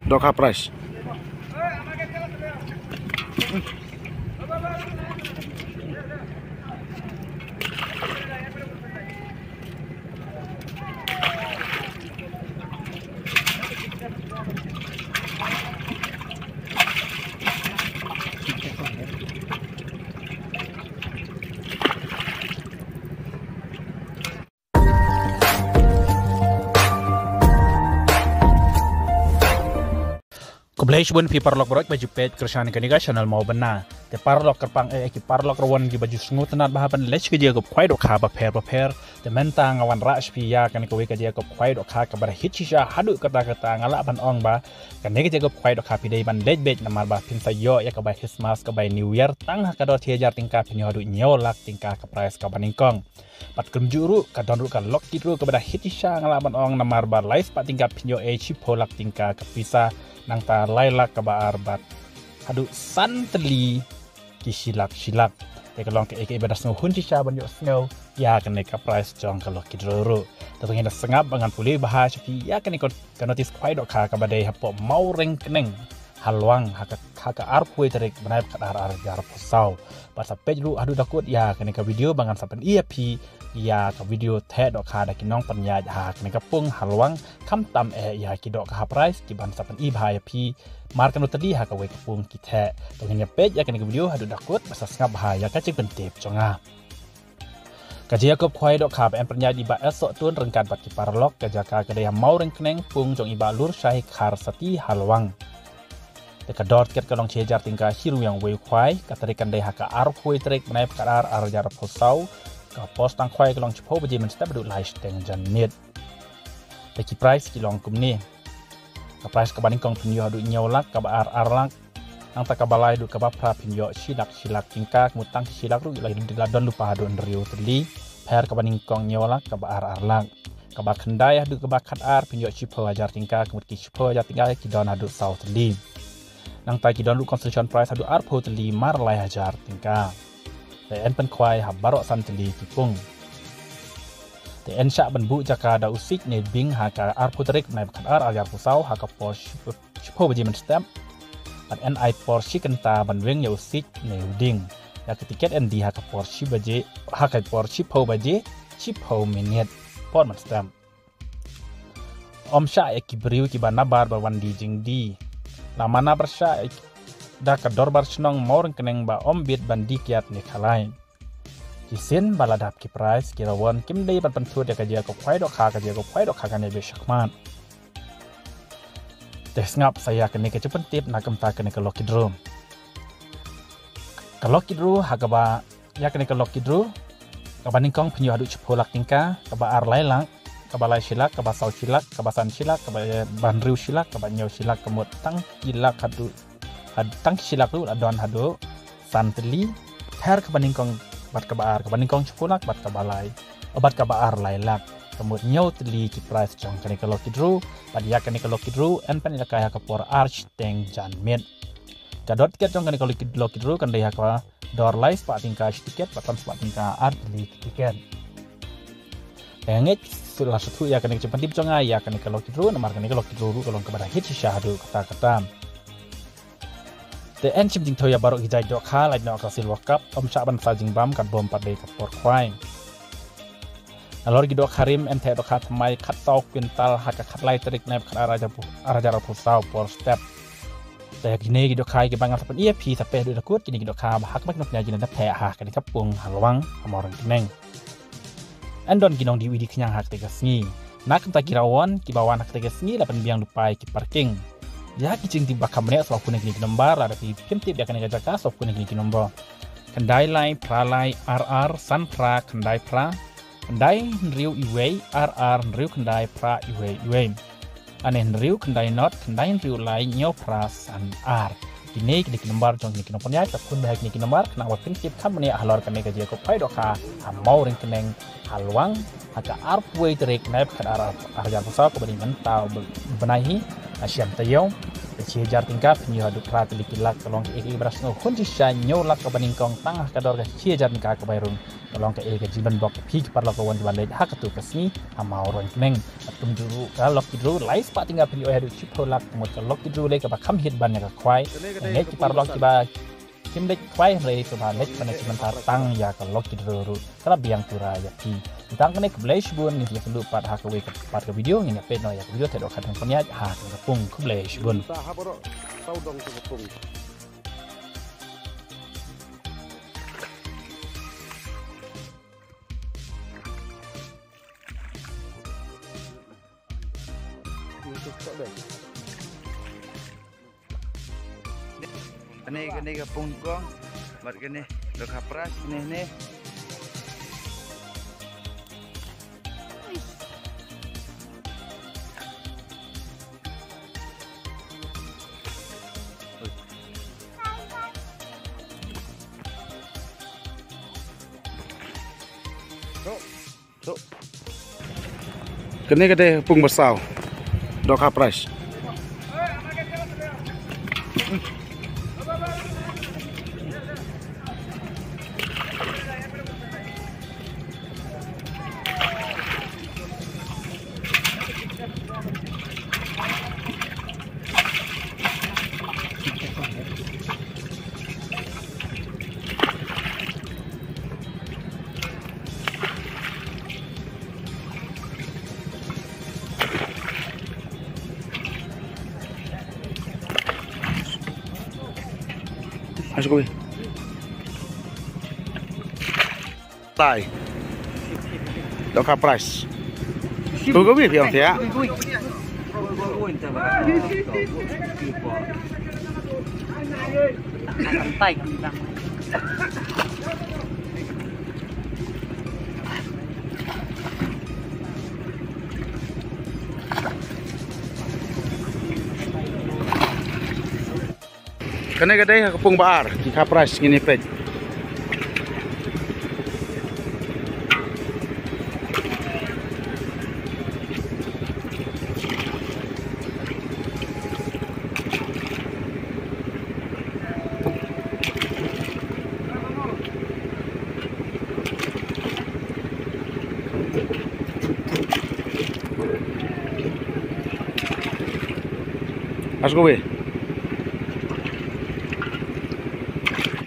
Doka price. Kublai bun pi parlok borok baju pet kerjaan kaniga channel mau benar. Te parlok kerpang ki parlok rawan ki baju sengut tenat bahapan lech ke dia ko kwai dok ha ba per te mentang awan ras pi ya kan ko we ke dia ko kwai dok ha ka bar hitchisha hadu kata ngala ban ong ba kan ne ke dia ko kwai dok ha pi dei ban lech bet namar ba pin sayo ya ka ba Christmas ka ba New Year tang ha ka do tie jar tingka pin hadu nyo lak tingka ka price ka baningkong. Pat kumjuru ka don ru ka lok kitru ka ba hitchisha ngala ban ong namar ba live pat tingka pin yo e chipolak tingka ka pisa nang ta lailak ka ba arbat hadu santeli ki silak te kalong ke ibadas no hunci saban yo snow ya kan ka price jong kalau kidroro ta ngin sengap bangan puli bahas ya kan ko notis kwai dok ka ba dei hapo mau reng keneng halwang haka arpui terik benai ar jar posau pas page lu adu dakut ya kan ka video bangan sapan ia pi ya ka video the dok ka da kinong panya ha kan ka pung halwang kam tam ya ki dok ka price ki ban sapan i bahaya pi mar kan tadi ha ka we ka pung ki the to ngin page ya kan ka video adu dakut pasal ngap bahaya ka cik bentip jonga Kajia kop kwai dok ka en panya di ba esok tun rengkan pat ki parlok kajaka ka mau reng keneng pung jong iba lur syai khar sati halwang Deka dot ket kalong cejar tingka hiru yang wei kwai katarikan dei haka arpui trek menai pakar arjar posau ka pos tang kwai kalong cepo beji men step du lai steng jan net Deki price kilong kumni ka price ka baning kong pinyo adu nyolak ka ba arlak nang tak balai du ka ba pra pinyo silak tingka mutang silak ru lagi diladon lupa adu ndriu teli per ka baning kong nyolak ka ba arlak ka ba kendai adu ka ba khat ar pinyo cipo ajar tingka kemut ki cipo ajar tingka ki don adu sau teli nang tai kidon lu construction price hadu arpo teli mar lai hajar tingka te en pen kwai ha barok san teli kipung te en sha ban bu jaka da usik ne bing ha ka arpo terik nai kan ar ajar pusau ha ka por chipo beji men stamp at en I por shikenta ban weng ya usik ne ding ya ketiket en di ha ka por shi beji ha ka por chipo beji chipo minute por men stamp om sha ekibriu ki banabar ba wan di jing di na mana bersya da ka dorbar senong moreng keneng ba ombit bandi kiat ni khalai kisin baladap ki price kirawon kim dei ban pentu de ka dia ko kwai dok ka dia ko kwai dok ka ne be shakman tes ngap saya kene ke cepen tip na kem ta kene ke loki drum ka loki drum ha ka ba ya kene ke loki drum ka baning kong penyu adu cepolak tingka ka ba ar lailang kabalai silak, kabasau silak, kabasan silak, banriu silak, kabanyau silak, kemut tang silak hadu, tang silak lu adon hadu, santeli, her kebaningkong bat kabar, kebaningkong cepulak bat kabalai, obat kabar lailak, kemut nyau teli ki price jong kene kalau kidru, badia kene kalau kidru, en pen ila kaya kapor arch teng jan mit, kadot tiket jong kene kalau kidru kan dia ka dor lais pak tingka tiket, batan pak tingka art teli tiket. Engek sudah satu ya kene cepat dip jonga ya kene kalau kidru nomor kene kalau kidru kalau kepada hit syahadu kata-kata te en chimjing thoya barok hijai dok ha lai nok kasil wakap om chaban sajing bam kan bom padai kapor kwai alor gidok harim en te dok ha thamai khat tok pintal ha ka khat lai terik nep khat araja pusau por step te gine gidok kai ke bangal sapen ep sape do dakut gine gidok ha hak mak nok nya jine te ha kene kapung halwang amorang keneng Andon ginong di widi kenyang hak tega sengi. Nak entah kirawan kibawan hak tega sengi lapan biang lupai ki parking. Ya kicing tiba kamne so kuning kini nombar ada pi pimtip dia kena jaka so kuning kini nombar. Kendai lai pralai RR san pra kendai pra. Kendai nriu iwei RR nriu kendai pra iwei. Ane nriu kendai not kendai nriu lai nyau pra san R. Kini kini nombar jong kini nomor nyai takun bahak kini nomor kena wa prinsip kam ne ahlor kene ka dia ko pai doka mau ring keneng halwang haka arpway terik naib kan arjar pusau ko bani mentau benahi asyam tayo ci jar tingkap ni hadu prat likilak kalong iki beras no kunci shanyo lak ka baningkong tangah kador ka ci jar tingkap ka bayrun tolong ke ke jiban blok pi ke parlok wan jiban lek hak tu kesni amau ron meng atum dulu kalau kidru lai spa tinggal pilih hadu chip holak mo kalau kidru lek ba kham hit ban ya kwai lek ki parlok ki ba kim lek kwai re ke ba lek ban sebentar tang ya kalau kidru kalau biang tura ya pi tang kene ke blash bun ni ya perlu pat hak we ke pat ke video ni pe no ya video te do khat pon ya ha ke pung ke blash bun tau dong ke pung Kene kapung kong, mat kene lo kapras nih. Kene gede pung besau do kapras Masuk kowe. Tai. Do kapras. Kowe bi piang tia. Santai kan. Kene gede kapung baar di kapras ngini pej. Masuk kowe.